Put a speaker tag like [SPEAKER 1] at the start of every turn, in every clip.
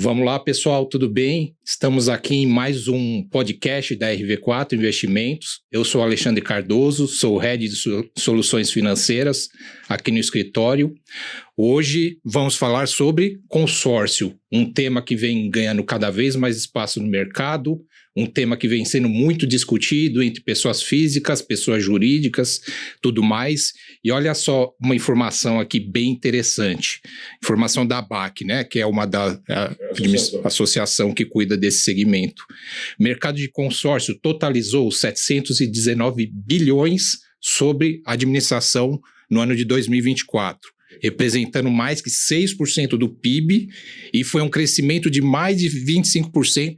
[SPEAKER 1] Vamos lá, pessoal, tudo bem? Estamos aqui em mais um podcast da RV4 Investimentos. Eu sou Alexandre Cardoso, sou o Head de Soluções Financeiras aqui no escritório. Hoje vamos falar sobre consórcio, um tema que vem ganhando cada vez mais espaço no mercado, um tema que vem sendo muito discutido entre pessoas físicas, pessoas jurídicas, tudo mais. E olha só uma informação aqui bem interessante, informação da ABAC, né, que é uma da associação que cuida desse segmento. O mercado de consórcio totalizou 719 bilhões sobre administração no ano de 2024. Representando mais que 6% do PIB, e foi um crescimento de mais de 25%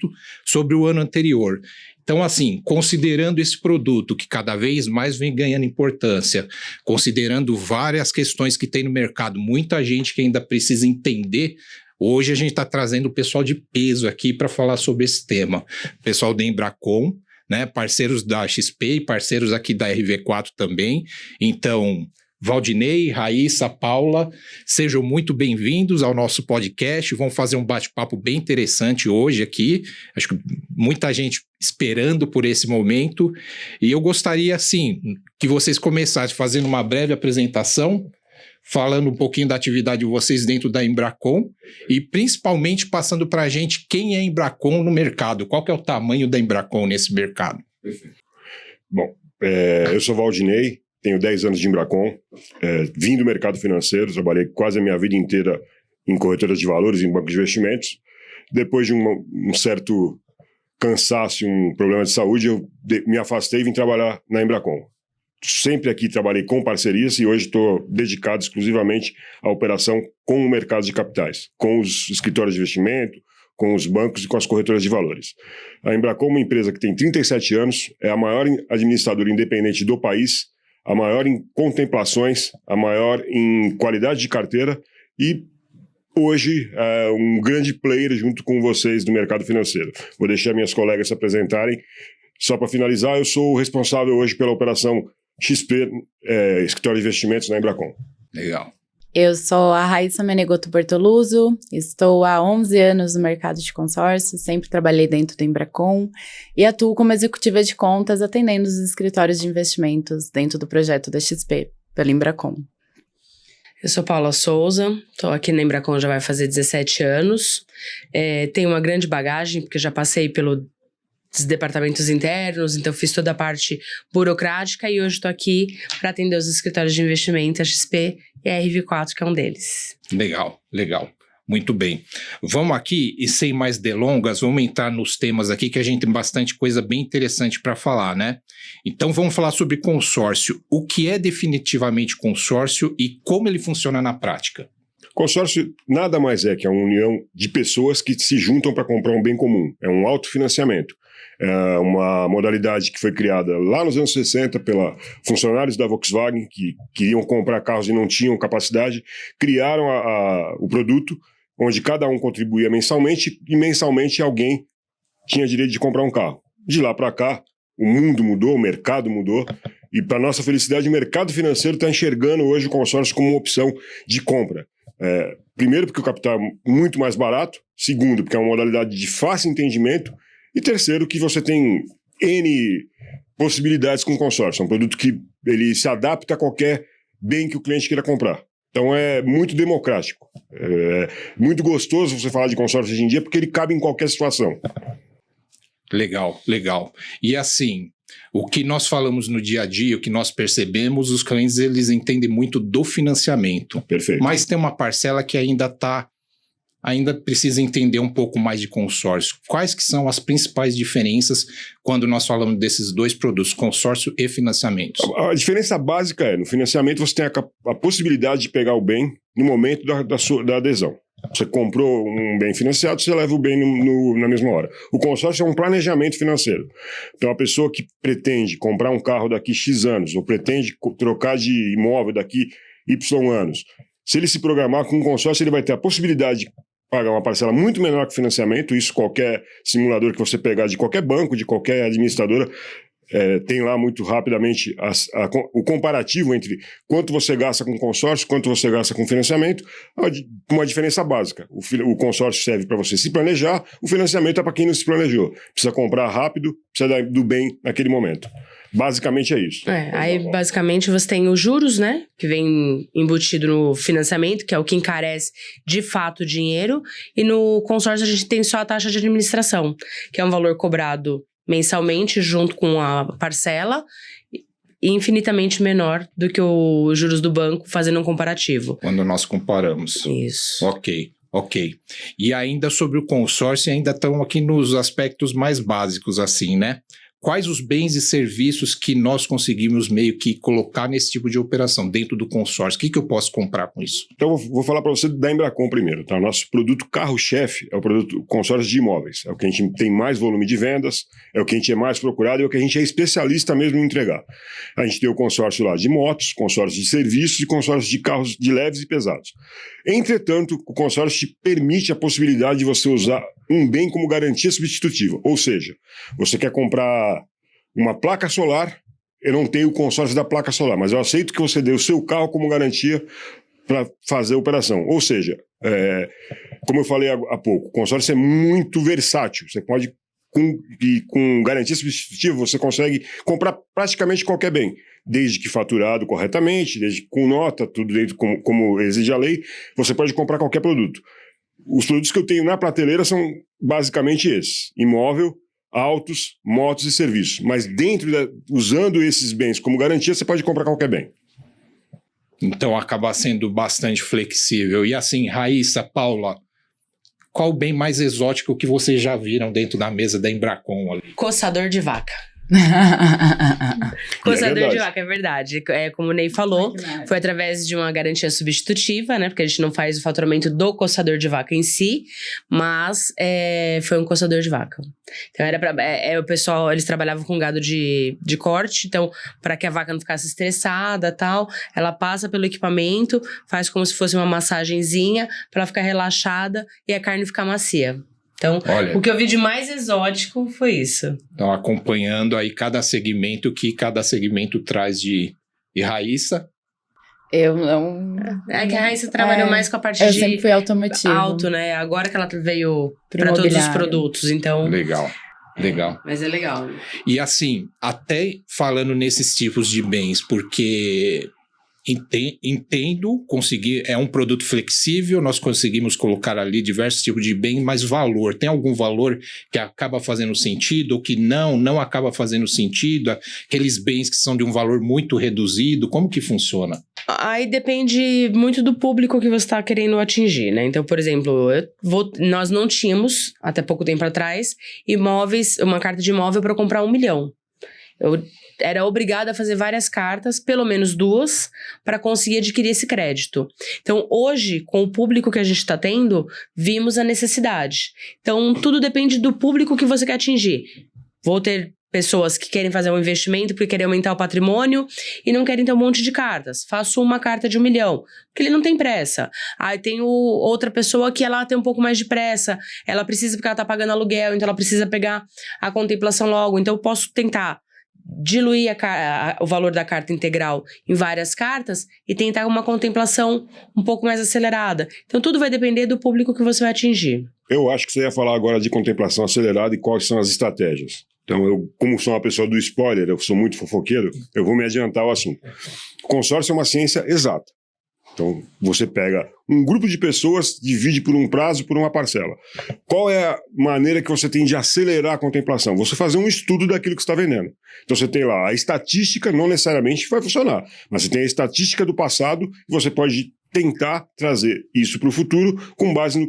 [SPEAKER 1] sobre o ano anterior. Então, assim, considerando esse produto que cada vez mais vem ganhando importância, considerando várias questões que tem no mercado, muita gente que ainda precisa entender, hoje a gente está trazendo o pessoal de peso aqui para falar sobre esse tema. O pessoal da Embracon, né, parceiros da XP e parceiros aqui da RV4 também. Então, Valdinei, Raíssa, Paula, sejam muito bem-vindos ao nosso podcast. Vamos fazer um bate-papo bem interessante hoje aqui. Acho que muita gente esperando por esse momento. E eu gostaria, assim, que vocês começassem fazendo uma breve apresentação, falando um pouquinho da atividade de vocês dentro da Embracon e principalmente passando para a gente quem é a Embracon no mercado, qual que é o tamanho da Embracon nesse mercado.
[SPEAKER 2] Perfeito. Bom, eu sou Valdinei. Tenho 10 anos de Embracon, vim do mercado financeiro, trabalhei quase a minha vida inteira em corretoras de valores, em bancos de investimentos. Depois de um certo cansaço, um problema de saúde, eu me afastei e vim trabalhar na Embracon. Sempre aqui trabalhei com parcerias e hoje estou dedicado exclusivamente à operação com o mercado de capitais, com os escritórios de investimento, com os bancos e com as corretoras de valores. A Embracon é uma empresa que tem 37 anos, é a maior administradora independente do país, a maior em contemplações, a maior em qualidade de carteira e hoje é um grande player junto com vocês do mercado financeiro. Vou deixar minhas colegas se apresentarem. Só para finalizar, eu sou o responsável hoje pela operação XP, Escritório de Investimentos na Embracon.
[SPEAKER 1] Legal.
[SPEAKER 3] Eu sou a Raíssa Menegoto Bertoluso, estou há 11 anos no mercado de consórcios, sempre trabalhei dentro do Embracon e atuo como executiva de contas atendendo os escritórios de investimentos dentro do projeto da XP, pelo Embracon.
[SPEAKER 4] Eu sou Paula Souza, estou aqui na Embracon já vai fazer 17 anos, tenho uma grande bagagem porque já passei pelos departamentos internos, então fiz toda a parte burocrática e hoje estou aqui para atender os escritórios de investimento, a XP e a RV4, que é um deles.
[SPEAKER 1] Legal, legal. Muito bem. Vamos aqui e sem mais delongas, vamos entrar nos temas aqui que a gente tem bastante coisa bem interessante para falar, né? Então vamos falar sobre consórcio. O que é definitivamente consórcio e como ele funciona na prática?
[SPEAKER 2] Consórcio nada mais é que a união de pessoas que se juntam para comprar um bem comum. É um autofinanciamento. É uma modalidade que foi criada lá nos anos 60 pelos funcionários da Volkswagen que queriam comprar carros e não tinham capacidade, criaram o produto onde cada um contribuía mensalmente e mensalmente alguém tinha direito de comprar um carro. De lá para cá, o mundo mudou, o mercado mudou e para nossa felicidade o mercado financeiro está enxergando hoje o consórcio como uma opção de compra. Primeiro porque o capital é muito mais barato, segundo porque é uma modalidade de fácil entendimento e terceiro, que você tem N possibilidades com o consórcio. É um produto que ele se adapta a qualquer bem que o cliente queira comprar. Então é muito democrático. É muito gostoso você falar de consórcio hoje em dia, porque ele cabe em qualquer situação.
[SPEAKER 1] Legal, legal. E assim, o que nós falamos no dia a dia, o que nós percebemos, os clientes eles entendem muito do financiamento.
[SPEAKER 2] Perfeito.
[SPEAKER 1] Mas tem uma parcela que ainda precisa entender um pouco mais de consórcio. Quais que são as principais diferenças quando nós falamos desses dois produtos, consórcio e financiamentos?
[SPEAKER 2] A diferença básica no financiamento você tem a possibilidade de pegar o bem no momento da adesão. Você comprou um bem financiado, você leva o bem na mesma hora. O consórcio é um planejamento financeiro. Então a pessoa que pretende comprar um carro daqui X anos, ou pretende trocar de imóvel daqui Y anos, se ele se programar com um consórcio, ele vai ter a possibilidade de pagar uma parcela muito menor que o financiamento. Isso qualquer simulador que você pegar de qualquer banco, de qualquer administradora, tem lá muito rapidamente o comparativo entre quanto você gasta com consórcio, quanto você gasta com financiamento, com uma diferença básica. O consórcio serve para você se planejar, o financiamento é para quem não se planejou. Precisa comprar rápido, precisa dar do bem naquele momento. Basicamente é isso.
[SPEAKER 4] Aí basicamente você tem os juros, né? Que vem embutido no financiamento, que é o que encarece de fato o dinheiro. E no consórcio a gente tem só a taxa de administração, que é um valor cobrado mensalmente junto com a parcela, infinitamente menor do que os juros do banco, fazendo um comparativo.
[SPEAKER 1] Quando nós comparamos.
[SPEAKER 4] Isso.
[SPEAKER 1] Ok. E ainda sobre o consórcio, ainda estamos aqui nos aspectos mais básicos, assim, né? Quais os bens e serviços que nós conseguimos meio que colocar nesse tipo de operação, dentro do consórcio? O que eu posso comprar com isso?
[SPEAKER 2] Então, vou falar para você da Embracon primeiro. Tá? Nosso produto carro-chefe é o produto consórcio de imóveis. É o que a gente tem mais volume de vendas, é o que a gente é mais procurado, é o que a gente é especialista mesmo em entregar. A gente tem o consórcio lá de motos, consórcio de serviços e consórcio de carros de leves e pesados. Entretanto, o consórcio te permite a possibilidade de você usar um bem como garantia substitutiva. Ou seja, você quer comprar uma placa solar, eu não tenho o consórcio da placa solar, mas eu aceito que você dê o seu carro como garantia para fazer a operação. Ou seja, como eu falei há pouco, o consórcio é muito versátil. Você pode, com garantia substitutiva, você consegue comprar praticamente qualquer bem, desde que faturado corretamente, desde com nota, tudo dentro como exige a lei, você pode comprar qualquer produto. Os produtos que eu tenho na prateleira são basicamente esses: imóvel, autos, motos e serviços. Mas usando esses bens como garantia, você pode comprar qualquer bem.
[SPEAKER 1] Então acaba sendo bastante flexível. E assim, Raíssa, Paula, qual o bem mais exótico que vocês já viram dentro da mesa da Embracon ali?
[SPEAKER 4] Coçador de vaca. Coçador de vaca, é verdade. Como o Ney falou, foi através de uma garantia substitutiva, né? Porque a gente não faz o faturamento do coçador de vaca em si, mas foi um coçador de vaca. Então o pessoal, eles trabalhavam com gado de corte, então para que a vaca não ficasse estressada e tal, ela passa pelo equipamento, faz como se fosse uma massagenzinha para ela ficar relaxada e a carne ficar macia. Então, olha, o que eu vi de mais exótico foi isso.
[SPEAKER 1] Então, acompanhando aí cada segmento, que cada segmento traz de Raíssa.
[SPEAKER 3] Eu não...
[SPEAKER 4] É que a Raíssa trabalhou mais com a parte
[SPEAKER 3] eu sempre fui automotivo.
[SPEAKER 4] Auto, né? Agora que ela veio para todos os produtos, então...
[SPEAKER 1] Legal.
[SPEAKER 4] Mas é legal.
[SPEAKER 1] E assim, até falando nesses tipos de bens, porque... Entendo, é um produto flexível, nós conseguimos colocar ali diversos tipos de bem, mas valor, tem algum valor que acaba fazendo sentido ou que não acaba fazendo sentido, aqueles bens que são de um valor muito reduzido, como que funciona?
[SPEAKER 4] Aí depende muito do público que você está querendo atingir, né? Então, por exemplo, nós não tínhamos, até pouco tempo atrás, uma carta de imóvel para comprar 1 milhão. Eu era obrigada a fazer várias cartas, pelo menos 2, para conseguir adquirir esse crédito. Então, hoje, com o público que a gente está tendo, vimos a necessidade. Então, tudo depende do público que você quer atingir. Vou ter pessoas que querem fazer um investimento porque querem aumentar o patrimônio e não querem ter um monte de cartas. Faço uma carta de 1 milhão, porque ele não tem pressa. Aí tem outra pessoa que ela tem um pouco mais de pressa. Ela precisa, porque ela está pagando aluguel, então ela precisa pegar a contemplação logo. Então, eu posso tentar diluir o valor da carta integral em várias cartas e tentar uma contemplação um pouco mais acelerada. Então, tudo vai depender do público que você vai atingir.
[SPEAKER 2] Eu acho que você ia falar agora de contemplação acelerada e quais são as estratégias. Então, como sou uma pessoa do spoiler, eu sou muito fofoqueiro, eu vou me adiantar ao assunto. Consórcio é uma ciência exata. Então, você pega um grupo de pessoas, divide por um prazo, por uma parcela. Qual é a maneira que você tem de acelerar a contemplação? Você fazer um estudo daquilo que você está vendendo. Então, você tem lá a estatística, não necessariamente vai funcionar, mas você tem a estatística do passado e você pode tentar trazer isso para o futuro com base no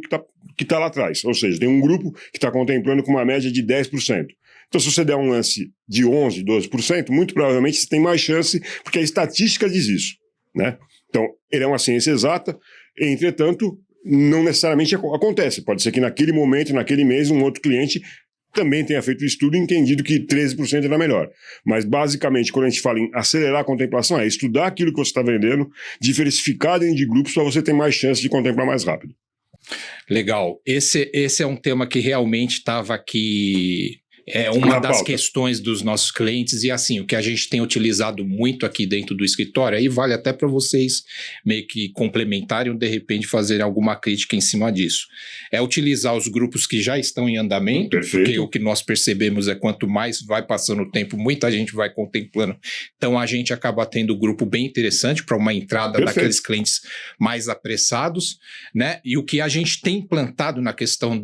[SPEAKER 2] que tá lá atrás. Ou seja, tem um grupo que está contemplando com uma média de 10%. Então, se você der um lance de 11%, 12%, muito provavelmente você tem mais chance, porque a estatística diz isso, né? Então, ele é uma ciência exata, entretanto, não necessariamente acontece. Pode ser que naquele momento, naquele mês, um outro cliente também tenha feito o estudo e entendido que 13% era melhor. Mas, basicamente, quando a gente fala em acelerar a contemplação, é estudar aquilo que você está vendendo, diversificar dentro de grupos para você ter mais chance de contemplar mais rápido.
[SPEAKER 1] Legal. Esse é um tema que realmente estava aqui É uma
[SPEAKER 2] Na
[SPEAKER 1] das
[SPEAKER 2] pauta.
[SPEAKER 1] questões dos nossos clientes, e assim, o que a gente tem utilizado muito aqui dentro do escritório, aí vale até para vocês meio que complementarem ou de repente fazerem alguma crítica em cima disso. É utilizar os grupos que já estão em andamento,
[SPEAKER 2] Perfeito.
[SPEAKER 1] porque o que nós percebemos é quanto mais vai passando o tempo, muita gente vai contemplando. Então a gente acaba tendo um grupo bem interessante para uma entrada
[SPEAKER 2] Perfeito.
[SPEAKER 1] daqueles clientes mais apressados, né? E o que a gente tem implantado na questão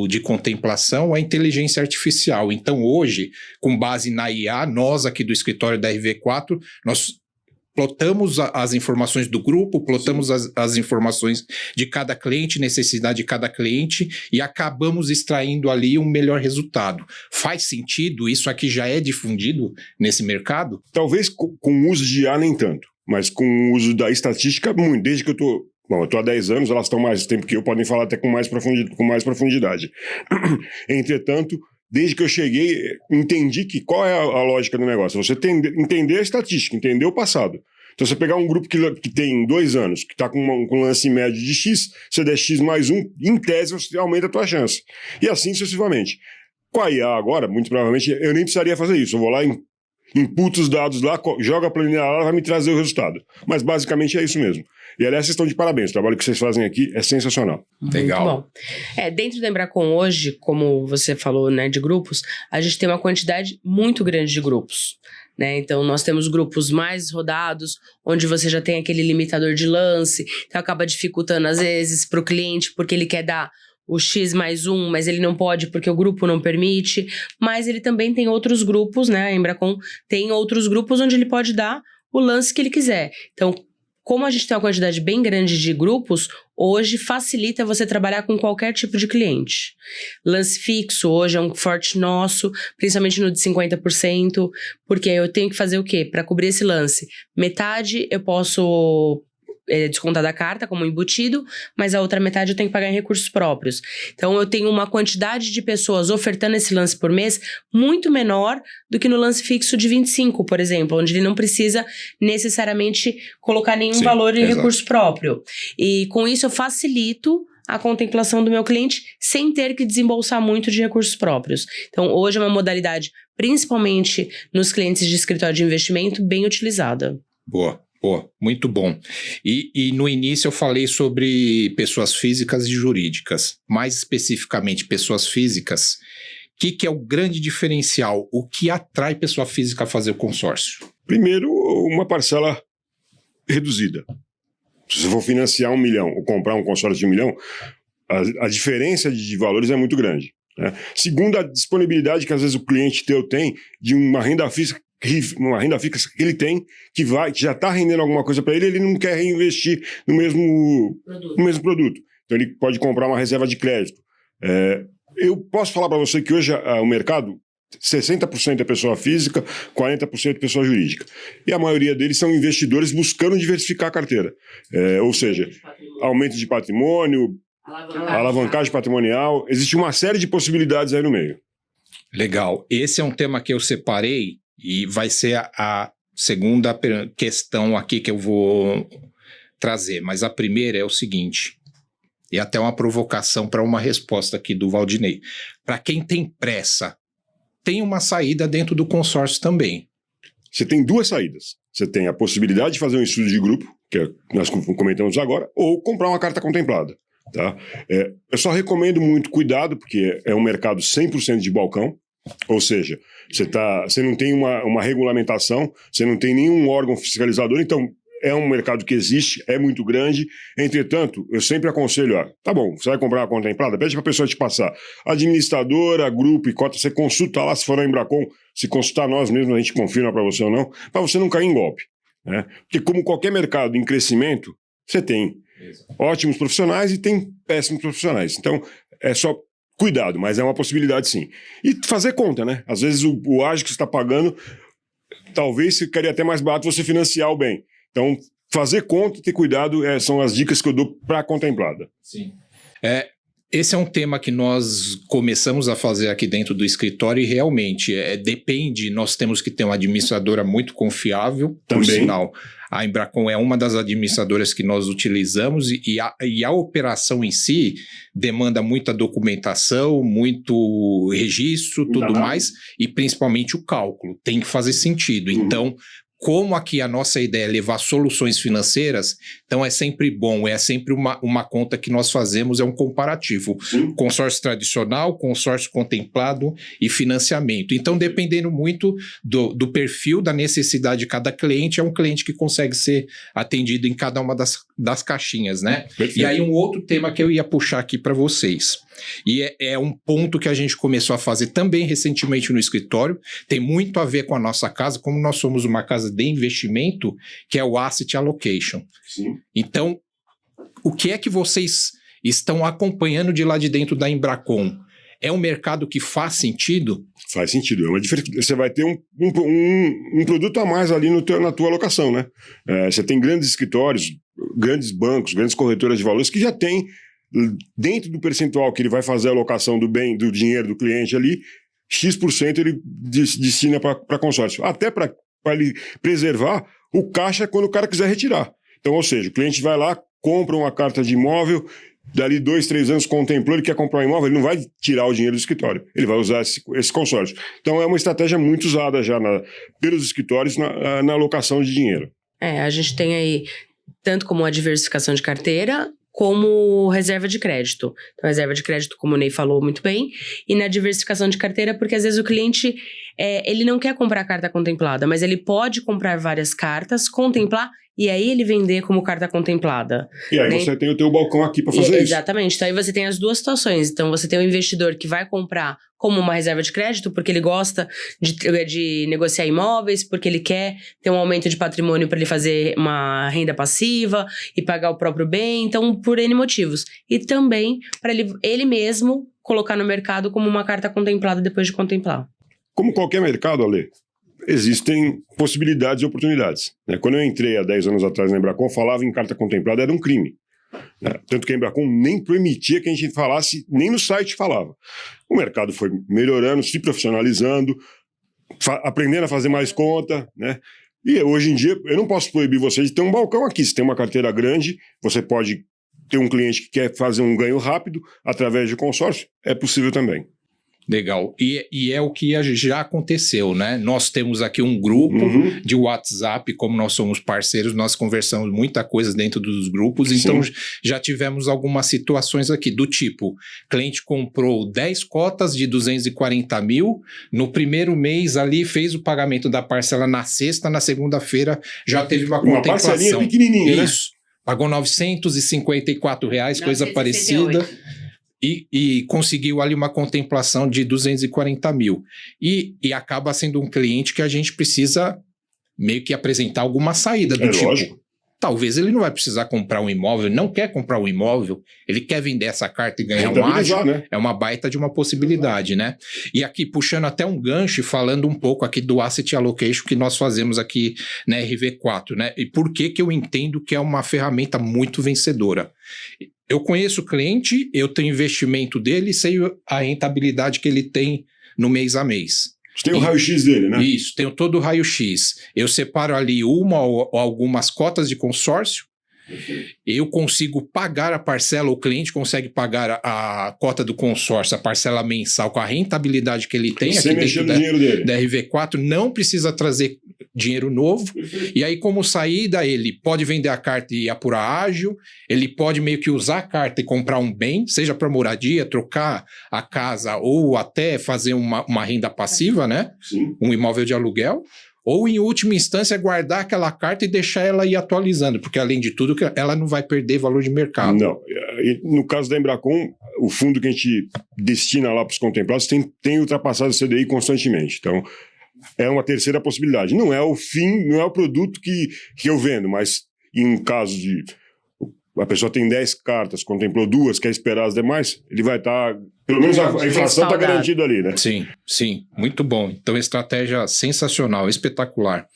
[SPEAKER 1] de contemplação é a inteligência artificial. Então, hoje, com base na IA, nós aqui do escritório da RV4, nós plotamos as informações do grupo, plotamos as informações de cada cliente, necessidade de cada cliente e acabamos extraindo ali um melhor resultado. Faz sentido? Isso aqui já é difundido nesse mercado?
[SPEAKER 2] Talvez com o uso de IA nem tanto, mas com o uso da estatística, muito. Desde que eu estou há 10 anos, elas estão mais tempo que eu, podem falar até com mais profundidade. Entretanto, desde que eu cheguei, entendi que qual é a lógica do negócio. Você entender a estatística, entender o passado. Então, você pegar um grupo que tem 2 anos, que está com um lance médio de X, você der X mais 1, em tese você aumenta a tua chance. E assim sucessivamente. Com a IA agora, muito provavelmente, eu nem precisaria fazer isso. Eu vou lá, imputo os dados lá, joga a planilha lá, vai me trazer o resultado. Mas basicamente é isso mesmo. E aliás, vocês estão de parabéns. O trabalho que vocês fazem aqui é sensacional.
[SPEAKER 1] Legal.
[SPEAKER 4] Muito bom. Dentro da Embracon hoje, como você falou, né, de grupos, a gente tem uma quantidade muito grande de grupos. Né? Então, nós temos grupos mais rodados, onde você já tem aquele limitador de lance, então acaba dificultando às vezes para o cliente, porque ele quer dar o X mais 1, mas ele não pode porque o grupo não permite. Mas ele também tem outros grupos, né? A Embracon tem outros grupos onde ele pode dar o lance que ele quiser. Então, como a gente tem uma quantidade bem grande de grupos, hoje facilita você trabalhar com qualquer tipo de cliente. Lance fixo hoje é um forte nosso, principalmente no de 50%, porque eu tenho que fazer o quê? Para cobrir esse lance. Metade eu posso descontar da carta como embutido, mas a outra metade eu tenho que pagar em recursos próprios. Então eu tenho uma quantidade de pessoas ofertando esse lance por mês muito menor do que no lance fixo de 25, por exemplo, onde ele não precisa necessariamente colocar nenhum valor em recurso próprio. E com isso eu facilito a contemplação do meu cliente sem ter que desembolsar muito de recursos próprios. Então hoje é uma modalidade, principalmente nos clientes de escritório de investimento, bem utilizada.
[SPEAKER 1] Boa. Pô, muito bom. E no início eu falei sobre pessoas físicas e jurídicas. Mais especificamente, pessoas físicas. O que é o grande diferencial? O que atrai pessoa física a fazer o consórcio?
[SPEAKER 2] Primeiro, uma parcela reduzida. Se você for financiar 1 milhão ou comprar um consórcio de 1 milhão, a diferença de valores é muito grande. Né? Segundo, a disponibilidade que às vezes o cliente teu tem de uma renda fixa que ele tem, que já está rendendo alguma coisa para ele não quer reinvestir no mesmo produto. Então ele pode comprar uma reserva de crédito. Eu posso falar para você que hoje o mercado, 60% é pessoa física, 40% é pessoa jurídica. E a maioria deles são investidores buscando diversificar a carteira. Ou seja, aumento de patrimônio, alavancagem patrimonial. Existe uma série de possibilidades aí no meio.
[SPEAKER 1] Legal. Esse é um tema que eu separei e vai ser a segunda questão aqui que eu vou trazer. Mas a primeira é o seguinte, e até uma provocação para uma resposta aqui do Valdinei. Para quem tem pressa, tem uma saída dentro do consórcio também.
[SPEAKER 2] Você tem 2 saídas. Você tem a possibilidade de fazer um estudo de grupo, que nós comentamos agora, ou comprar uma carta contemplada. Tá? Eu só recomendo muito cuidado, porque é um mercado 100% de balcão. Ou seja, você não tem uma regulamentação, você não tem nenhum órgão fiscalizador, então é um mercado que existe, é muito grande. Entretanto, eu sempre aconselho, tá bom, você vai comprar uma contemplada, pede para a pessoa te passar administradora, grupo e cota, você consulta lá, se for na Embracon, se consultar nós mesmos, a gente confirma para você ou não, para você não cair em golpe. Né? Porque como qualquer mercado em crescimento, você tem ótimos profissionais e tem péssimos profissionais. Então, é só cuidado, mas é uma possibilidade sim. E fazer conta, né? Às vezes o ágio que você está pagando, talvez ficaria até mais barato você financiar o bem. Então, fazer conta e ter cuidado são as dicas que eu dou para a contemplada.
[SPEAKER 1] Sim. Esse é um tema que nós começamos a fazer aqui dentro do escritório e realmente depende, nós temos que ter uma administradora muito confiável,
[SPEAKER 2] também.
[SPEAKER 1] Por sinal. A Embracon é uma das administradoras que nós utilizamos e a operação em si demanda muita documentação, muito registro, tudo mais, e principalmente o cálculo. Tem que fazer sentido. Então, como aqui a nossa ideia é levar soluções financeiras, então é sempre bom, é sempre uma conta que nós fazemos, é um comparativo. Consórcio tradicional, consórcio contemplado e financiamento. Então, dependendo muito do perfil, da necessidade de cada cliente, é um cliente que consegue ser atendido em cada uma das caixinhas, né? Perfeito. E aí um outro tema que eu ia puxar aqui para vocês. E é um ponto que a gente começou a fazer também recentemente no escritório, tem muito a ver com a nossa casa, como nós somos uma casa de investimento, que é o Asset Allocation. Sim. Então, o que é que vocês estão acompanhando de lá de dentro da Embracon? É um mercado que faz sentido?
[SPEAKER 2] Faz sentido. É uma diferença. Você vai ter um produto a mais ali na tua alocação, né? Você tem grandes escritórios, grandes bancos, grandes corretoras de valores que já têm dentro do percentual que ele vai fazer a alocação do dinheiro do cliente ali, X% ele destina para consórcio. Até para ele preservar o caixa quando o cara quiser retirar. Então, ou seja, o cliente vai lá, compra uma carta de imóvel, dali 2, 3 anos contemplou, ele quer comprar um imóvel, ele não vai tirar o dinheiro do escritório, ele vai usar esse consórcio. Então, é uma estratégia muito usada já pelos escritórios na alocação de dinheiro.
[SPEAKER 4] A gente tem aí, tanto como a diversificação de carteira, como reserva de crédito. Então, reserva de crédito, como o Ney falou muito bem, e na diversificação de carteira, porque às vezes o cliente, ele não quer comprar carta contemplada, mas ele pode comprar várias cartas, contemplar, e aí ele vender como carta contemplada.
[SPEAKER 2] E aí você tem o teu balcão aqui para fazer isso.
[SPEAKER 4] Exatamente. Então aí você tem as duas situações. Então você tem o investidor que vai comprar como uma reserva de crédito, porque ele gosta de negociar imóveis, porque ele quer ter um aumento de patrimônio para ele fazer uma renda passiva e pagar o próprio bem. Então, por N motivos. E também para ele mesmo colocar no mercado como uma carta contemplada depois de contemplar.
[SPEAKER 2] Como qualquer mercado, Ale, existem possibilidades e oportunidades. Quando eu entrei há 10 anos atrás na Embracon, falava em carta contemplada, era um crime. Tanto que a Embracon nem permitia que a gente falasse, nem no site falava. O mercado foi melhorando, se profissionalizando, aprendendo a fazer mais conta, né? E hoje em dia, eu não posso proibir você de ter um balcão aqui. Se tem uma carteira grande, você pode ter um cliente que quer fazer um ganho rápido através de consórcio, é possível também.
[SPEAKER 1] Legal. E é o que já aconteceu, né? Nós temos aqui um grupo de WhatsApp, como nós somos parceiros, nós conversamos muita coisa dentro dos grupos, então já tivemos algumas situações aqui, do tipo, cliente comprou 10 cotas de 240 mil, no primeiro mês ali fez o pagamento da parcela na sexta, na segunda-feira já teve uma contemplação.
[SPEAKER 2] Uma parcelinha pequenininha,
[SPEAKER 1] isso, né? Pagou R$954, coisa parecida. E conseguiu ali uma contemplação de 240 mil. E acaba sendo um cliente que a gente precisa meio que apresentar alguma saída do tipo. Lógico. Talvez ele não vai precisar comprar um imóvel, não quer comprar um imóvel, ele quer vender essa carta e ganhar um ágio, né? É uma baita de uma possibilidade, né? E aqui, puxando até um gancho, falando um pouco aqui do Asset Allocation que nós fazemos aqui na RV4, né? E por que eu entendo que é uma ferramenta muito vencedora. Eu conheço o cliente, eu tenho investimento dele, sei a rentabilidade que ele tem no mês a mês.
[SPEAKER 2] Você tem o raio-x dele, né?
[SPEAKER 1] Isso, tenho todo o raio-x. Eu separo ali uma ou algumas cotas de consórcio, eu consigo pagar a parcela, o cliente consegue pagar a cota do consórcio, a parcela mensal com a rentabilidade que ele tem
[SPEAKER 2] aqui dentro
[SPEAKER 1] da RV4, não precisa trazer dinheiro novo, e aí como saída ele pode vender a carta e apurar ágio, ele pode meio que usar a carta e comprar um bem, seja para moradia, trocar a casa ou até fazer uma renda passiva, né?
[SPEAKER 2] Sim.
[SPEAKER 1] Um imóvel de aluguel. Ou, em última instância, guardar aquela carta e deixar ela ir atualizando, porque, além de tudo, ela não vai perder valor de mercado.
[SPEAKER 2] Não. No caso da Embracon, o fundo que a gente destina lá para os contemplados tem ultrapassado o CDI constantemente. Então, é uma terceira possibilidade. Não é o fim, não é o produto que eu vendo, mas em caso de... A pessoa tem 10 cartas, contemplou 2, quer esperar as demais, ele vai estar Pelo menos a inflação está garantida ali, né?
[SPEAKER 1] Sim, muito bom. Então, estratégia sensacional, espetacular.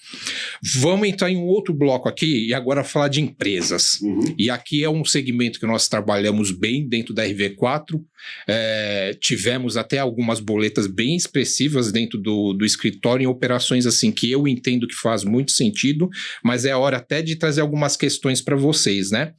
[SPEAKER 1] Vamos entrar em um outro bloco aqui e agora falar de empresas. E aqui é um segmento que nós trabalhamos bem dentro da RV4. Tivemos até algumas boletas bem expressivas dentro do escritório em operações assim que eu entendo que faz muito sentido, mas é hora até de trazer algumas questões para vocês, né?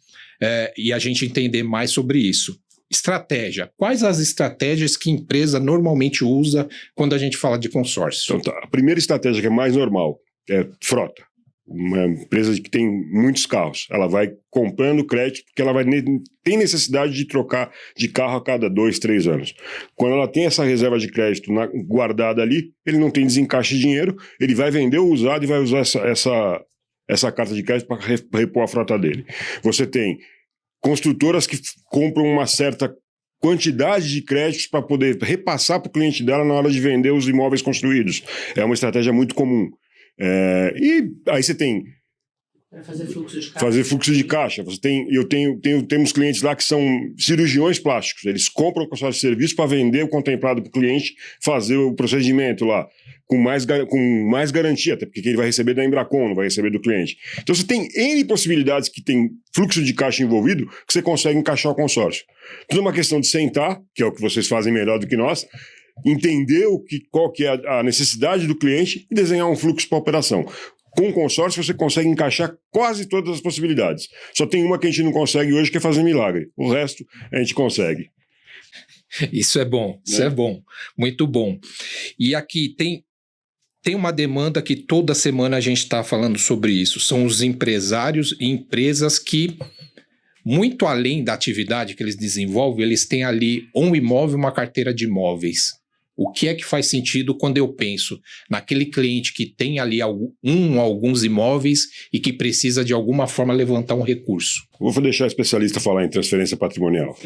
[SPEAKER 1] E a gente entender mais sobre isso. Estratégia. Quais as estratégias que a empresa normalmente usa quando a gente fala de consórcio?
[SPEAKER 2] Então, tá. A primeira estratégia que é mais normal é frota. Uma empresa que tem muitos carros, ela vai comprando crédito porque ela tem necessidade de trocar de carro a cada 2, 3 anos. Quando ela tem essa reserva de crédito guardada ali, ele não tem desencaixe de dinheiro, ele vai vender o usado e vai usar essa carta de crédito para repor a frota dele. Você tem construtoras que compram uma certa quantidade de créditos para poder repassar para o cliente dela na hora de vender os imóveis construídos. É uma estratégia muito comum. E aí você tem
[SPEAKER 4] Para fazer fluxo de caixa.
[SPEAKER 2] Fazer fluxo de caixa. Temos clientes lá que são cirurgiões plásticos. Eles compram o consórcio de serviço para vender o contemplado para o cliente, fazer o procedimento lá com mais garantia, até porque ele vai receber da Embracon, não vai receber do cliente. Então você tem N possibilidades que tem fluxo de caixa envolvido que você consegue encaixar o consórcio. Tudo é uma questão de sentar, que é o que vocês fazem melhor do que nós, entender qual que é a necessidade do cliente e desenhar um fluxo para a operação. Com o consórcio você consegue encaixar quase todas as possibilidades. Só tem uma que a gente não consegue hoje, que é fazer milagre. O resto a gente consegue.
[SPEAKER 1] Isso é bom, isso é bom. Muito bom. E aqui tem uma demanda que toda semana a gente está falando sobre isso. São os empresários e empresas que, muito além da atividade que eles desenvolvem, eles têm ali um imóvel, uma carteira de imóveis. O que é que faz sentido quando eu penso naquele cliente que tem ali alguns imóveis e que precisa de alguma forma levantar um recurso?
[SPEAKER 2] Vou deixar o especialista falar em transferência patrimonial.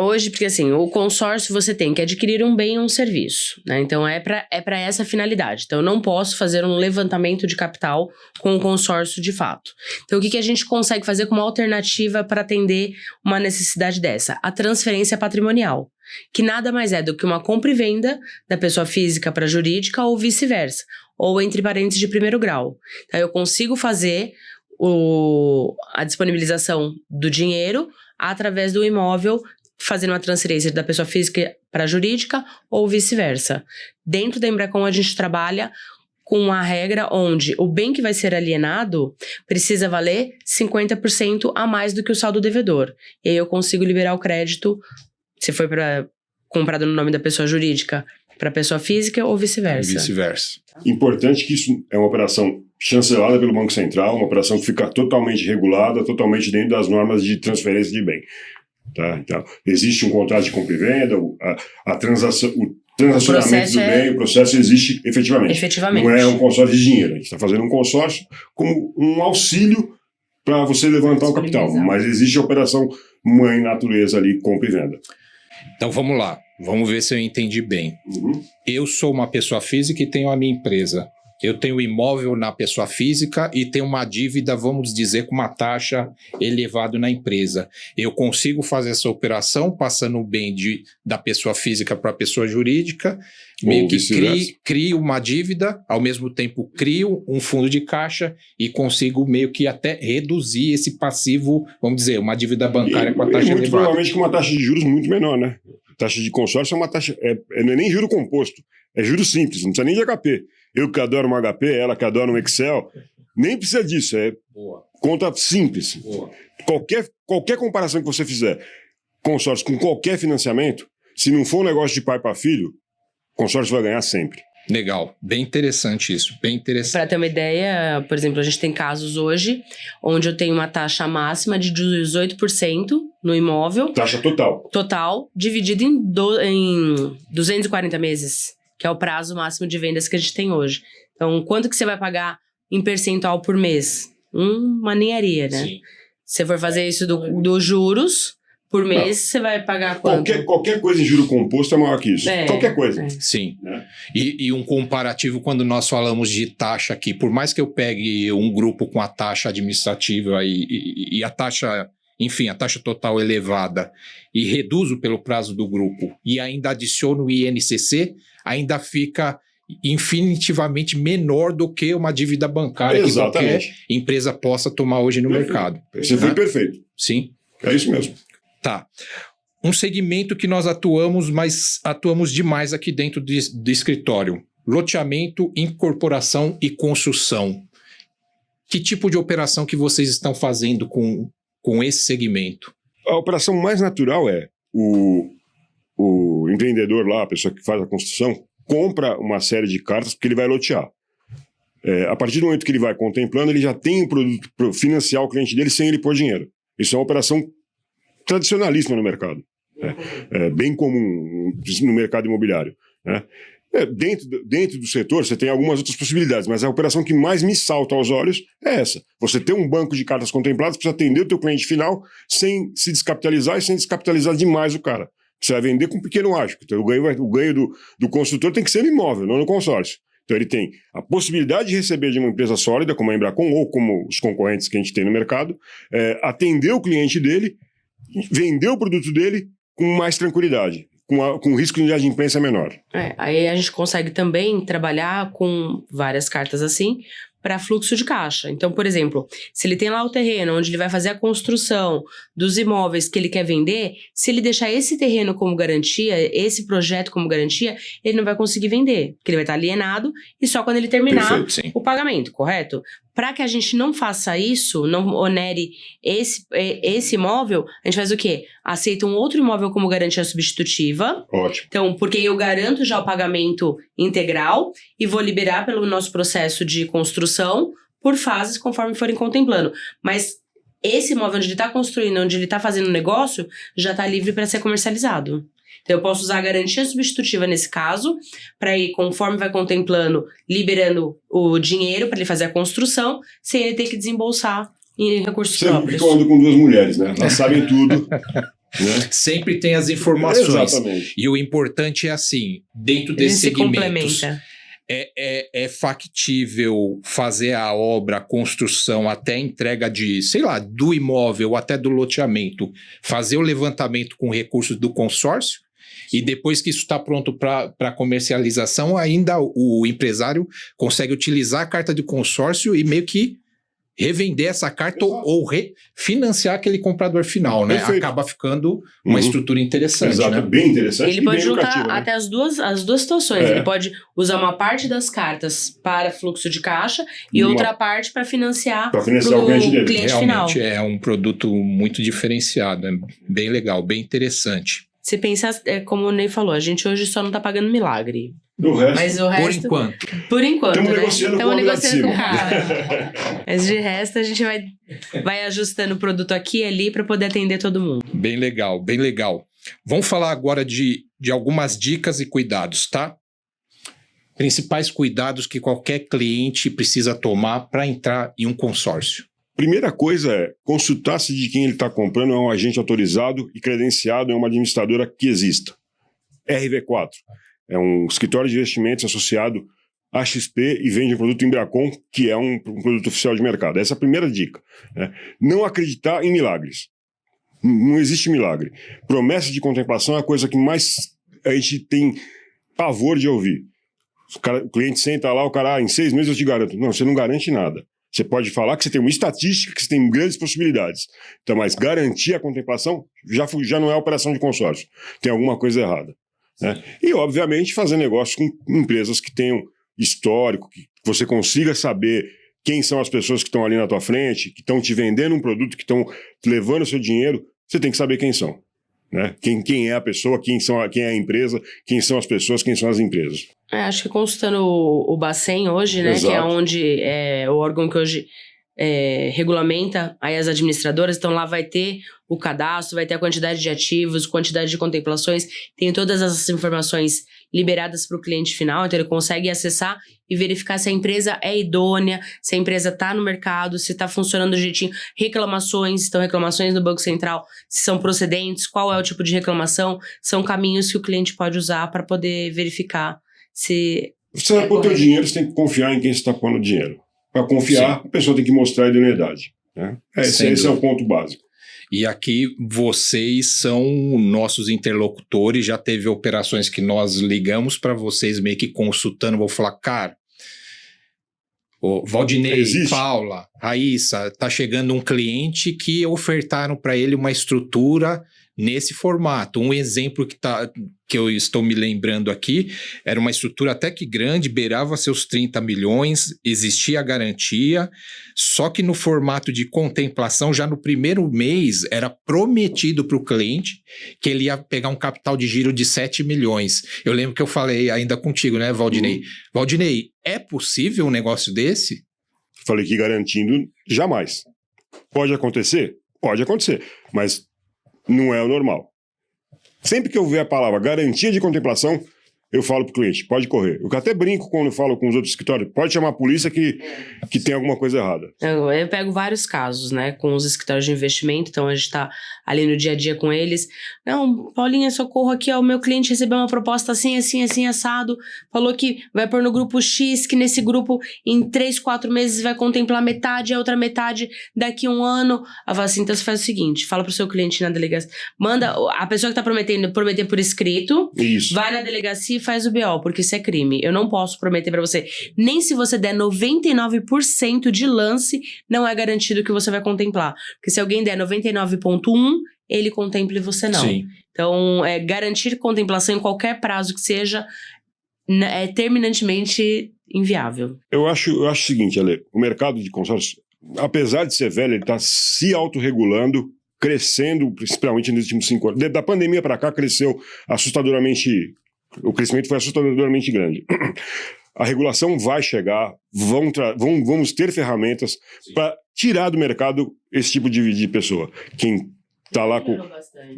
[SPEAKER 4] Hoje, porque assim, o consórcio você tem que adquirir um bem ou um serviço, né? Então é para essa finalidade. Então eu não posso fazer um levantamento de capital com o consórcio de fato. Então o que a gente consegue fazer como alternativa para atender uma necessidade dessa? A transferência patrimonial, que nada mais é do que uma compra e venda da pessoa física para jurídica ou vice-versa, ou entre parênteses de primeiro grau. Então eu consigo fazer a disponibilização do dinheiro através do imóvel, fazendo uma transferência da pessoa física para jurídica ou vice-versa. Dentro da Embracon a gente trabalha com uma regra onde o bem que vai ser alienado precisa valer 50% a mais do que o saldo devedor. E aí eu consigo liberar o crédito, se for comprado no nome da pessoa jurídica, para a pessoa física ou vice-versa.
[SPEAKER 2] Importante que isso é uma operação chancelada pelo Banco Central, uma operação que fica totalmente regulada, totalmente dentro das normas de transferência de bem. Tá? Então, existe um contrato de compra e venda, o transacionamento do bem, o processo existe efetivamente. Não é um consórcio de dinheiro. A gente está fazendo um consórcio como um auxílio para você levantar o capital. Mas existe a operação mãe natureza ali, compra e venda.
[SPEAKER 1] Então vamos lá, vamos ver se eu entendi bem. Eu sou uma pessoa física e tenho a minha empresa. Eu tenho imóvel na pessoa física e tenho uma dívida, vamos dizer, com uma taxa elevada na empresa. Eu consigo fazer essa operação passando o bem da pessoa física para a pessoa jurídica, meio que crio uma dívida, ao mesmo tempo crio um fundo de caixa e consigo meio que até reduzir esse passivo, vamos dizer, uma dívida bancária com a taxa elevada.
[SPEAKER 2] Provavelmente com uma taxa de juros muito menor, né? Taxa de consórcio é uma taxa, não é nem juro composto, é juro simples, não precisa nem de HP. Eu que adoro um HP, ela que adora um Excel, nem precisa disso, conta simples. Qualquer comparação que você fizer, consórcio com qualquer financiamento, se não for um negócio de pai para filho, consórcio vai ganhar sempre.
[SPEAKER 1] Legal, bem interessante isso, bem interessante.
[SPEAKER 4] Para ter uma ideia, por exemplo, a gente tem casos hoje onde eu tenho uma taxa máxima de 18% no imóvel.
[SPEAKER 2] Taxa total.
[SPEAKER 4] Total, dividido em 240 meses, que é o prazo máximo de vendas que a gente tem hoje. Então, quanto que você vai pagar em percentual por mês? Uma ninharia, né? Sim. Se você for fazer isso dos juros, por mês, você vai pagar quanto?
[SPEAKER 2] Qualquer coisa em juro composto é maior que isso. Qualquer coisa.
[SPEAKER 1] Sim. E um comparativo, quando nós falamos de taxa aqui, por mais que eu pegue um grupo com a taxa administrativa e a taxa enfim, a taxa total elevada e reduzo pelo prazo do grupo e ainda adiciono o INCC, ainda fica infinitivamente menor do que uma dívida bancária que qualquer empresa possa tomar hoje no mercado.
[SPEAKER 2] Você foi perfeito.
[SPEAKER 1] Sim.
[SPEAKER 2] É isso mesmo.
[SPEAKER 1] Tá. Um segmento que nós atuamos, mas atuamos demais aqui dentro do escritório. Loteamento, incorporação e construção. Que tipo de operação que vocês estão fazendo com esse segmento?
[SPEAKER 2] A operação mais natural é o empreendedor lá, a pessoa que faz a construção, compra uma série de cartas porque ele vai lotear. A partir do momento que ele vai contemplando, ele já tem o produto para financiar o cliente dele sem ele pôr dinheiro. Isso é uma operação tradicionalíssima no mercado. Bem comum no mercado imobiliário. Né? Dentro do setor, você tem algumas outras possibilidades, mas a operação que mais me salta aos olhos é essa. Você tem um banco de cartas contempladas para atender o teu cliente final sem se descapitalizar e sem descapitalizar demais o cara. Você vai vender com um pequeno ágio. Então, o ganho do construtor tem que ser no imóvel, não no consórcio. Então, ele tem a possibilidade de receber de uma empresa sólida, como a Embracon ou como os concorrentes que a gente tem no mercado, atender o cliente dele, vender o produto dele com mais tranquilidade, com risco de inadimplência menor.
[SPEAKER 4] Aí a gente consegue também trabalhar com várias cartas assim para fluxo de caixa. Então, por exemplo, se ele tem lá o terreno onde ele vai fazer a construção dos imóveis que ele quer vender, se ele deixar esse terreno como garantia, esse projeto como garantia, ele não vai conseguir vender, porque ele vai estar alienado e só quando ele terminar o pagamento, correto? Para que a gente não faça isso, não onere esse imóvel, a gente faz o quê? Aceita um outro imóvel como garantia substitutiva.
[SPEAKER 2] Ótimo.
[SPEAKER 4] Então, porque eu garanto já o pagamento integral e vou liberar pelo nosso processo de construção por fases conforme forem contemplando. Mas esse imóvel onde ele está construindo, onde ele está fazendo negócio, já está livre para ser comercializado. Então, eu posso usar a garantia substitutiva nesse caso, para ir, conforme vai contemplando, liberando o dinheiro para ele fazer a construção, sem ele ter que desembolsar em recursos próprios.
[SPEAKER 2] Sempre que eu ando com duas mulheres, né? Elas sabem tudo. Né?
[SPEAKER 1] Sempre tem as informações.
[SPEAKER 2] Exatamente.
[SPEAKER 1] E o importante é assim, dentro
[SPEAKER 4] Ele
[SPEAKER 1] desses
[SPEAKER 4] se
[SPEAKER 1] segmentos,
[SPEAKER 4] complementa.
[SPEAKER 1] é factível fazer a obra, a construção, até a entrega de, sei lá, do imóvel, até do loteamento, fazer o levantamento com recursos do consórcio, e depois que isso está pronto para comercialização, ainda o empresário consegue utilizar a carta de consórcio e meio que revender essa carta ou refinanciar aquele comprador final, né?
[SPEAKER 2] Perfeito.
[SPEAKER 1] Acaba ficando uma estrutura interessante,
[SPEAKER 2] Exato,
[SPEAKER 1] né?
[SPEAKER 2] bem interessante.
[SPEAKER 4] Ele pode
[SPEAKER 2] bem
[SPEAKER 4] juntar
[SPEAKER 2] lucrativo, né?
[SPEAKER 4] até as duas situações. Ele pode usar uma parte das cartas para fluxo de caixa e outra parte para financiar
[SPEAKER 2] o cliente dele.
[SPEAKER 4] cliente final.
[SPEAKER 1] Realmente é um produto muito diferenciado, é bem legal, bem interessante.
[SPEAKER 4] Se pensar, como o Ney falou, a gente hoje só não tá pagando milagre.
[SPEAKER 2] Do resto,
[SPEAKER 4] Mas o resto...
[SPEAKER 1] Por enquanto.
[SPEAKER 2] Estamos
[SPEAKER 4] né?
[SPEAKER 2] negociando com o homem lá de cima.
[SPEAKER 4] Mas de resto, a gente vai ajustando o produto aqui e ali para poder atender todo mundo.
[SPEAKER 1] Bem legal, bem legal. Vamos falar agora de algumas dicas e cuidados, tá? Principais cuidados que qualquer cliente precisa tomar para entrar em um consórcio.
[SPEAKER 2] Primeira coisa é consultar se de quem ele está comprando é um agente autorizado e credenciado em uma administradora que exista. RV4 é um escritório de investimentos associado à XP e vende um produto Embracon, que é um produto oficial de mercado. Essa é a primeira dica. Né? Não acreditar em milagres. Não existe milagre. Promessa de contemplação é a coisa que mais a gente tem pavor de ouvir. O cliente senta lá, o cara, em 6 meses eu te garanto. Não, você não garante nada. Você pode falar que você tem uma estatística, que você tem grandes possibilidades. Então, mas garantir a contemplação já não é operação de consórcio. Tem alguma coisa errada. Né? E, obviamente, fazer negócio com empresas que tenham histórico, que você consiga saber quem são as pessoas que estão ali na tua frente, que estão te vendendo um produto, que estão levando o seu dinheiro. Você tem que saber quem são. Né? Quem é a pessoa, quem é a empresa, quem são as pessoas, quem são as empresas.
[SPEAKER 4] Acho que consultando o Bacen hoje, né,
[SPEAKER 2] Exato.
[SPEAKER 4] que é onde o órgão que hoje regulamenta aí as administradoras, então lá vai ter o cadastro, vai ter a quantidade de ativos, quantidade de contemplações, tem todas essas informações liberadas para o cliente final, então ele consegue acessar e verificar se a empresa é idônea, se a empresa está no mercado, se está funcionando do jeitinho, reclamações no Banco Central, se são procedentes, qual é o tipo de reclamação, são caminhos que o cliente pode usar para poder verificar se...
[SPEAKER 2] Você vai pôr o teu dinheiro, você tem que confiar em quem você está pondo o dinheiro. Para confiar, a pessoa tem que mostrar a idoneidade. Né? Esse é o ponto básico.
[SPEAKER 1] E aqui vocês são nossos interlocutores, já teve operações que nós ligamos para vocês meio que consultando, vou falar, cara, o Valdinei, Paula, Raíssa, tá chegando um cliente que ofertaram para ele uma estrutura nesse formato. Um exemplo que eu estou me lembrando aqui, era uma estrutura até que grande, beirava seus 30 milhões, existia a garantia, só que no formato de contemplação, já no primeiro mês, era prometido para o cliente que ele ia pegar um capital de giro de 7 milhões. Eu lembro que eu falei ainda contigo, né, Valdinei? Valdinei, é possível um negócio desse?
[SPEAKER 2] Falei que garantindo, jamais. Pode acontecer? Pode acontecer, mas não é o normal. Sempre que eu ver a palavra garantia de contemplação, eu falo pro cliente, pode correr. Eu até brinco quando eu falo com os outros escritórios, pode chamar a polícia que tem alguma coisa errada.
[SPEAKER 4] Eu pego vários casos, né, com os escritórios de investimento, então a gente tá ali no dia a dia com eles. Não, Paulinha, socorro aqui, ó, o meu cliente recebeu uma proposta assim, assim, assim, assado, falou que vai pôr no grupo X, que nesse grupo em 3, 4 meses vai contemplar metade, a outra metade daqui a um ano. Eu falo assim, então você faz o seguinte, fala pro seu cliente na delegacia, manda, a pessoa que tá prometer por escrito,
[SPEAKER 2] Isso.
[SPEAKER 4] vai na delegacia e faz o BO, porque isso é crime. Eu não posso prometer pra você, nem se você der 99% de lance, não é garantido que você vai contemplar. Porque se alguém der 99,1%, ele contempla e você não.
[SPEAKER 1] Sim.
[SPEAKER 4] Então, garantir contemplação em qualquer prazo que seja é terminantemente inviável.
[SPEAKER 2] Eu acho o seguinte, Ale, o mercado de consórcio, apesar de ser velho, ele está se autorregulando, crescendo, principalmente nos últimos 5 anos. Da pandemia para cá, cresceu assustadoramente, o crescimento foi assustadoramente grande. A regulação vai chegar, vamos ter ferramentas para tirar do mercado esse tipo de pessoa. Quem tá lá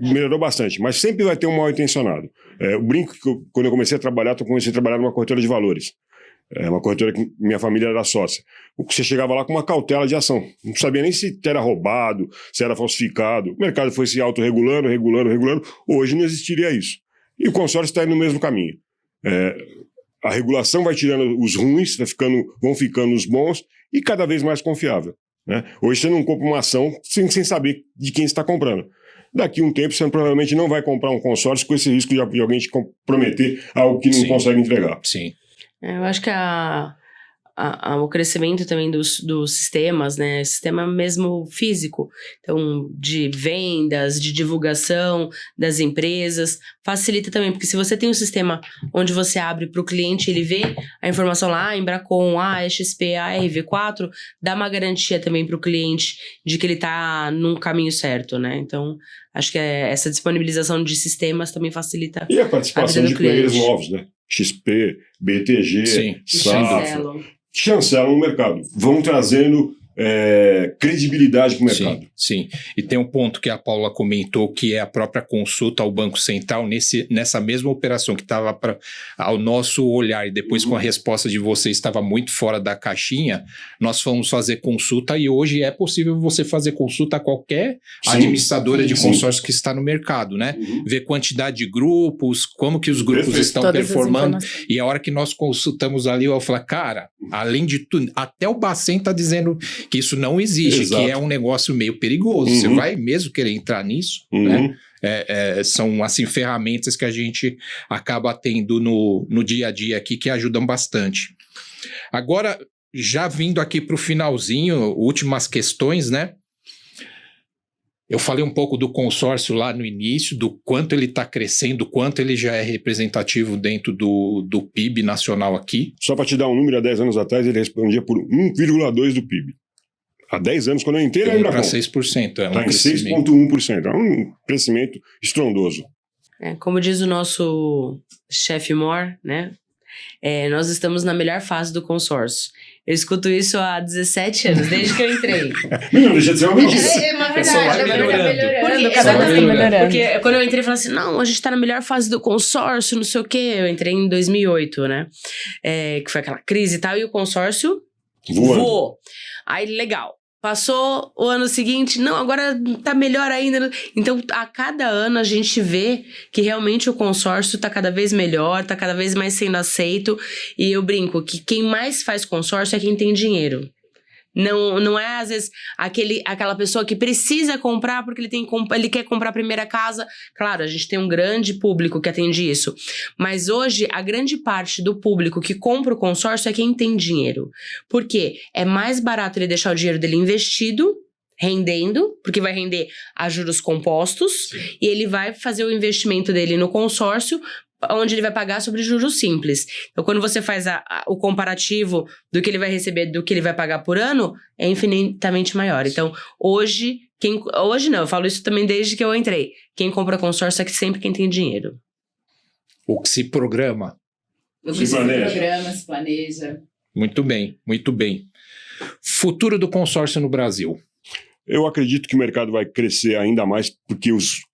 [SPEAKER 2] melhorou bastante, mas sempre vai ter um mal intencionado. Eu brinco que quando eu comecei a trabalhar numa corretora de valores. Uma corretora que minha família era sócia. Você chegava lá com uma cautela de ação. Não sabia nem se era roubado, se era falsificado. O mercado foi se autorregulando, regulando. Hoje não existiria isso. E o consórcio está indo no mesmo caminho. A regulação vai tirando os ruins, vão ficando os bons e cada vez mais confiável. Né? Hoje você não compra uma ação sem saber de quem você está comprando. Daqui a um tempo você provavelmente não vai comprar um consórcio com esse risco de alguém te comprometer algo que não consegue entregar.
[SPEAKER 1] Sim.
[SPEAKER 4] Eu acho que o crescimento também dos sistemas, né? Sistema mesmo físico. Então, de vendas, de divulgação das empresas, facilita também, porque se você tem um sistema onde você abre para o cliente, ele vê a informação lá, Embracon, XP, RV4, dá uma garantia também para o cliente de que ele está num caminho certo, né? Então, acho que essa disponibilização de sistemas também facilita
[SPEAKER 2] e a participação de players novos, né? XP, BTG, Safra, chancelam o mercado, vão trazendo credibilidade para o mercado.
[SPEAKER 1] Sim. E tem um ponto que a Paula comentou, que é a própria consulta ao Banco Central nessa mesma operação que estava ao nosso olhar, e depois com a resposta de vocês estava muito fora da caixinha, nós fomos fazer consulta e hoje é possível você fazer consulta a qualquer administradora de consórcio que está no mercado, né? Ver quantidade de grupos, como que os grupos estão performando, e a hora que nós consultamos ali, eu falei, cara, além de tudo, até o Bacen está dizendo que isso não existe, que é um negócio meio perigoso. Você vai mesmo querer entrar nisso, né? São assim ferramentas que a gente acaba tendo no dia a dia aqui que ajudam bastante. Agora, já vindo aqui para o finalzinho, últimas questões, né? Eu falei um pouco do consórcio lá no início, do quanto ele está crescendo, quanto ele já é representativo dentro do PIB nacional aqui.
[SPEAKER 2] Só para te dar um número, há 10 anos atrás ele respondia por 1,2% do PIB. Há 10 anos, quando eu entrei, era
[SPEAKER 1] para 6%.
[SPEAKER 2] Está em 6,1%. É um crescimento estrondoso.
[SPEAKER 4] Como diz o nosso chefe Moore, né? Nós estamos na melhor fase do consórcio. Eu escuto isso há 17 anos, desde que eu entrei.
[SPEAKER 2] Não deixa de ser uma mentira.
[SPEAKER 3] É uma verdade,
[SPEAKER 4] melhorando. Porque quando eu entrei, eu falei assim, não, a gente tá na melhor fase do consórcio, não sei o quê. Eu entrei em 2008, né? Que foi aquela crise e tal, e o consórcio voou. Aí, legal. Passou o ano seguinte, não, agora tá melhor ainda. Então, a cada ano a gente vê que realmente o consórcio tá cada vez melhor, tá cada vez mais sendo aceito. E eu brinco que quem mais faz consórcio é quem tem dinheiro. Não é, às vezes, aquela pessoa que precisa comprar porque ele quer comprar a primeira casa. Claro, a gente tem um grande público que atende isso. Mas hoje, a grande parte do público que compra o consórcio é quem tem dinheiro. Por quê? É mais barato ele deixar o dinheiro dele investido, rendendo, porque vai render a juros compostos. Sim. E ele vai fazer o investimento dele no consórcio, onde ele vai pagar sobre juros simples. Então, quando você faz o comparativo do que ele vai receber, do que ele vai pagar por ano, é infinitamente maior. Então, hoje não, eu falo isso também desde que eu entrei. Quem compra consórcio é sempre quem tem dinheiro.
[SPEAKER 1] O que se programa.
[SPEAKER 3] O que se programa, se planeja.
[SPEAKER 1] Muito bem, muito bem. Futuro do consórcio no Brasil.
[SPEAKER 2] Eu acredito que o mercado vai crescer ainda mais, porque os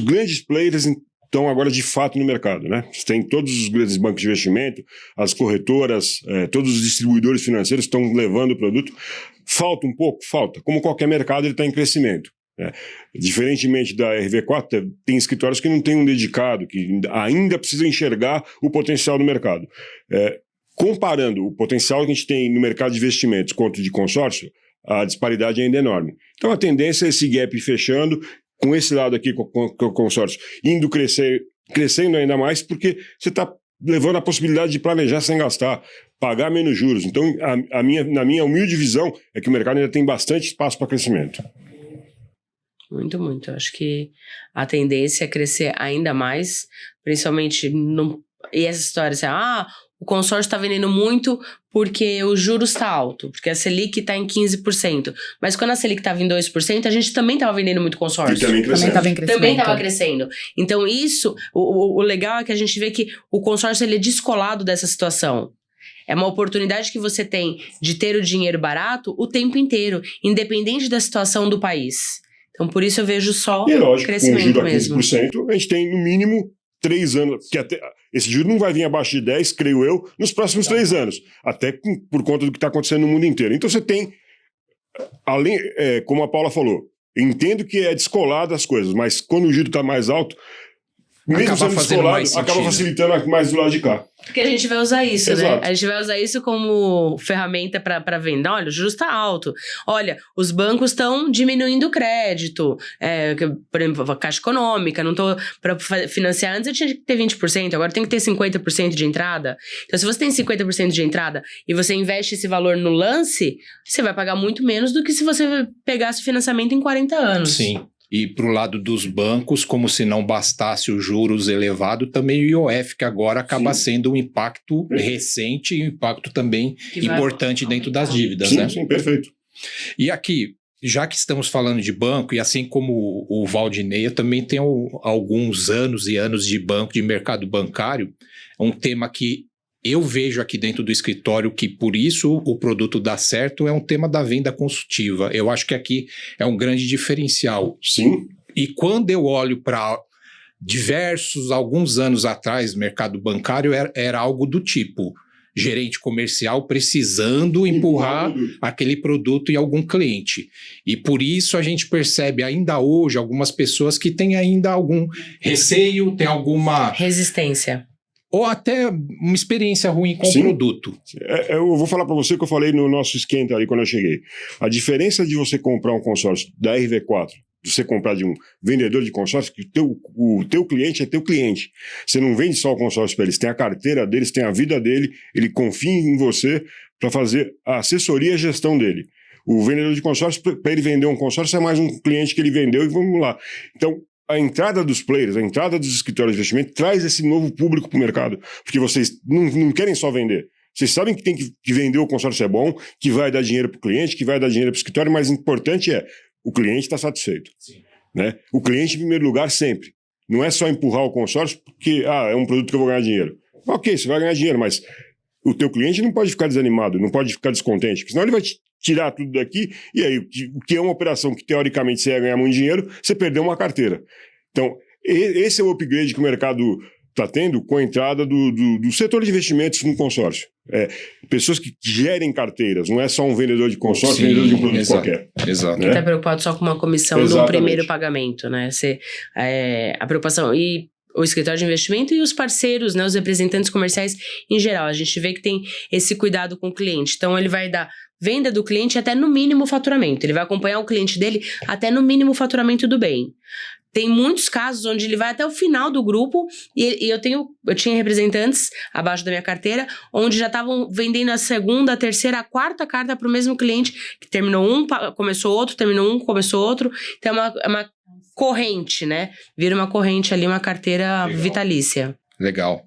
[SPEAKER 2] grandes players estão agora de fato no mercado, né? Você tem todos os grandes bancos de investimento, as corretoras, todos os distribuidores financeiros estão levando o produto. Falta um pouco? Falta. Como qualquer mercado, ele está em crescimento. Diferentemente da RV4, tem escritórios que não têm um dedicado, que ainda precisam enxergar o potencial do mercado. Comparando o potencial que a gente tem no mercado de investimentos quanto de consórcio, a disparidade ainda é enorme. Então a tendência é esse gap fechando, com esse lado aqui, com o consórcio, indo crescendo ainda mais, porque você está levando a possibilidade de planejar sem gastar, pagar menos juros. Então, na minha humilde visão, é que o mercado ainda tem bastante espaço para crescimento.
[SPEAKER 4] Muito, muito. Eu acho que a tendência é crescer ainda mais, principalmente e essa história assim, o consórcio está vendendo muito porque o juros está alto, porque a Selic está em 15%. Mas quando a Selic estava em 2%, a gente também estava vendendo muito consórcio.
[SPEAKER 2] E também estava em crescimento.
[SPEAKER 4] Também estava crescendo. Então isso, o legal é que a gente vê que o consórcio ele é descolado dessa situação. É uma oportunidade que você tem de ter o dinheiro barato o tempo inteiro, independente da situação do país. Então por isso eu vejo só crescimento mesmo.
[SPEAKER 2] Com o juro a 15%, a gente tem no mínimo 3 anos, que até esse juro não vai vir abaixo de 10, creio eu, nos próximos 3 anos, até por conta do que está acontecendo no mundo inteiro. Então você tem, além, como a Paula falou, entendo que é descolado as coisas, mas quando o juro está mais alto, mesmo sendo descolado, acaba facilitando mais do lado de cá.
[SPEAKER 4] Porque a gente vai usar isso,
[SPEAKER 2] Exato.
[SPEAKER 4] né? A gente vai usar isso como ferramenta para venda. Olha, o juros está alto. Olha, os bancos estão diminuindo o crédito. Por exemplo, a Caixa Econômica, não estou para financiar. Antes eu tinha que ter 20%, agora tem que ter 50% de entrada. Então, se você tem 50% de entrada e você investe esse valor no lance, você vai pagar muito menos do que se você pegasse o financiamento em 40 anos.
[SPEAKER 1] Sim. E para o lado dos bancos, como se não bastasse os juros elevados, também o IOF, que agora acaba sendo um impacto recente e um impacto também importante dentro das dívidas, né?
[SPEAKER 2] Sim, perfeito.
[SPEAKER 1] E aqui, já que estamos falando de banco, e assim como o Valdinei, eu também tenho alguns anos e anos de banco, de mercado bancário, é um tema que eu vejo aqui dentro do escritório que por isso o produto dá certo, é um tema da venda consultiva. Eu acho que aqui é um grande diferencial.
[SPEAKER 2] Sim.
[SPEAKER 1] E quando eu olho para alguns anos atrás, mercado bancário era algo do tipo, gerente comercial precisando empurrar aquele produto em algum cliente. E por isso a gente percebe ainda hoje algumas pessoas que têm ainda algum receio, tem alguma
[SPEAKER 4] resistência.
[SPEAKER 1] Ou até uma experiência ruim com o produto.
[SPEAKER 2] Eu vou falar para você o que eu falei no nosso esquenta ali quando eu cheguei. A diferença de você comprar um consórcio da RV4, de você comprar de um vendedor de consórcio, que o teu cliente é teu cliente. Você não vende só o consórcio para eles, tem a carteira deles, tem a vida dele, ele confia em você para fazer a assessoria e a gestão dele. O vendedor de consórcio, para ele vender um consórcio, é mais um cliente que ele vendeu e vamos lá. Então, a entrada dos players, a entrada dos escritórios de investimento traz esse novo público para o mercado, porque vocês não querem só vender. Vocês sabem que tem que vender, o consórcio é bom, que vai dar dinheiro para o cliente, que vai dar dinheiro para o escritório, mas o importante é o cliente estar satisfeito. Né? O cliente em primeiro lugar sempre. Não é só empurrar o consórcio porque é um produto que eu vou ganhar dinheiro. Ok, você vai ganhar dinheiro, mas o teu cliente não pode ficar desanimado, não pode ficar descontente, porque senão ele vai tirar tudo daqui, e aí o que é uma operação que teoricamente você ia ganhar muito dinheiro, você perdeu uma carteira. Então, esse é o upgrade que o mercado está tendo com a entrada do setor de investimentos no consórcio. Pessoas que gerem carteiras, não é só um vendedor de consórcio, vendedor de um produto qualquer.
[SPEAKER 1] Exato.
[SPEAKER 4] Quem está preocupado só com uma comissão de um primeiro pagamento, né? A preocupação. E o escritório de investimento e os parceiros, né, os representantes comerciais em geral. A gente vê que tem esse cuidado com o cliente. Então, ele vai dar venda do cliente até no mínimo faturamento. Ele vai acompanhar o cliente dele até no mínimo faturamento do bem. Tem muitos casos onde ele vai até o final do grupo e eu tinha representantes abaixo da minha carteira onde já estavam vendendo a segunda, a terceira, a quarta carta para o mesmo cliente, que terminou um, começou outro, terminou um, começou outro. Então é uma corrente, né? Vira uma corrente ali, uma carteira vitalícia.
[SPEAKER 1] Legal.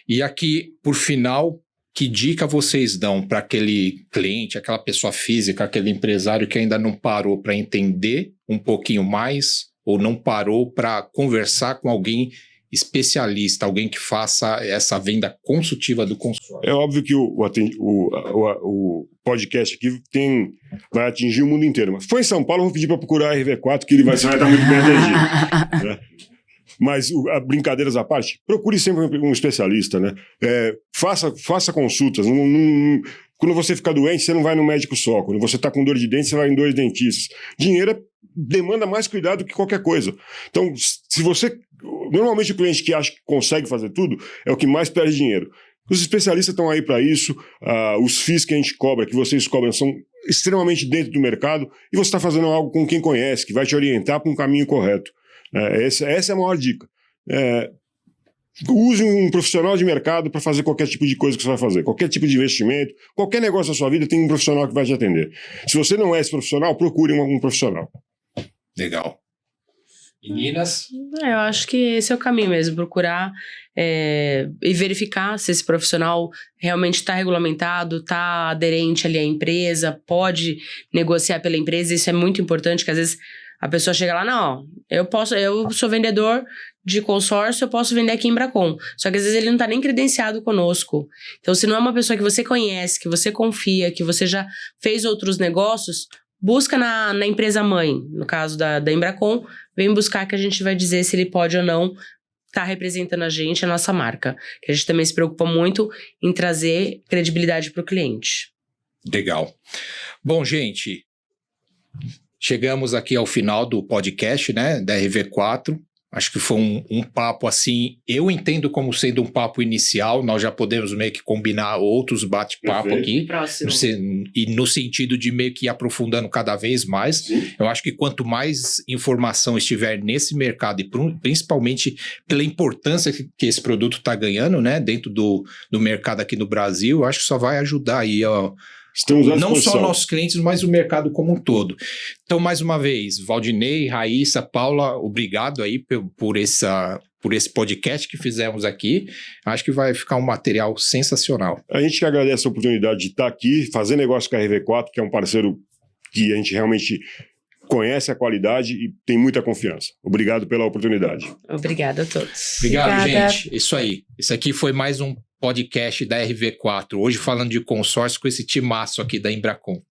[SPEAKER 1] E aqui, por final, que dica vocês dão para aquele cliente, aquela pessoa física, aquele empresário que ainda não parou para entender um pouquinho mais ou não parou para conversar com alguém especialista, alguém que faça essa venda consultiva do consórcio?
[SPEAKER 2] É óbvio que o podcast aqui vai atingir o mundo inteiro. Mas foi em São Paulo, eu vou pedir para procurar a RV4, que você vai estar muito bem atendido. Né? Mas, brincadeiras à parte, procure sempre um especialista, né? Faça consultas. Quando você fica doente, você não vai no médico só. Quando você está com dor de dente, você vai em 2 dentistas. Dinheiro demanda mais cuidado que qualquer coisa. Então, se você... Normalmente o cliente que acha que consegue fazer tudo é o que mais perde dinheiro. Os especialistas estão aí para isso. Os FIIs que a gente cobra, que vocês cobram, são extremamente dentro do mercado e você está fazendo algo com quem conhece, que vai te orientar para um caminho correto. Essa é a maior dica. Use um profissional de mercado para fazer qualquer tipo de coisa que você vai fazer. Qualquer tipo de investimento, qualquer negócio da sua vida tem um profissional que vai te atender. Se você não é esse profissional, procure um profissional.
[SPEAKER 1] Legal. Meninas?
[SPEAKER 4] Eu acho que esse é o caminho mesmo, procurar e verificar se esse profissional realmente está regulamentado, está aderente ali à empresa, pode negociar pela empresa. Isso é muito importante, que às vezes a pessoa chega lá, não, eu sou vendedor de consórcio, eu posso vender aqui em Bracon. Só que às vezes ele não está nem credenciado conosco. Então, se não é uma pessoa que você conhece, que você confia, que você já fez outros negócios, busca na empresa mãe, no caso da Embracon, vem buscar, que a gente vai dizer se ele pode ou não estar representando a gente, a nossa marca. Que a gente também se preocupa muito em trazer credibilidade para o cliente.
[SPEAKER 1] Legal. Bom, gente, chegamos aqui ao final do podcast, né, da RV4. Acho que foi um papo assim, eu entendo como sendo um papo inicial, nós já podemos meio que combinar outros bate-papo aqui.
[SPEAKER 4] Próximo.
[SPEAKER 1] E no sentido de meio que ir aprofundando cada vez mais.
[SPEAKER 2] Sim.
[SPEAKER 1] Eu acho que quanto mais informação estiver nesse mercado, e principalmente pela importância que esse produto está ganhando, né, dentro do mercado aqui no Brasil, eu acho que só vai ajudar aí, ó. Não só nossos clientes, mas o mercado como um todo. Então, mais uma vez, Valdinei, Raíssa, Paula, obrigado aí por esse podcast que fizemos aqui. Acho que vai ficar um material sensacional.
[SPEAKER 2] A gente que agradece a oportunidade de estar aqui, fazer negócio com a RV4, que é um parceiro que a gente realmente conhece a qualidade e tem muita confiança. Obrigado pela oportunidade.
[SPEAKER 4] Obrigada a todos.
[SPEAKER 1] Obrigado,
[SPEAKER 3] Obrigada.
[SPEAKER 1] gente. Isso aí. Esse aqui foi mais um podcast da RV4. Hoje falando de consórcio com esse timaço aqui da Embracon.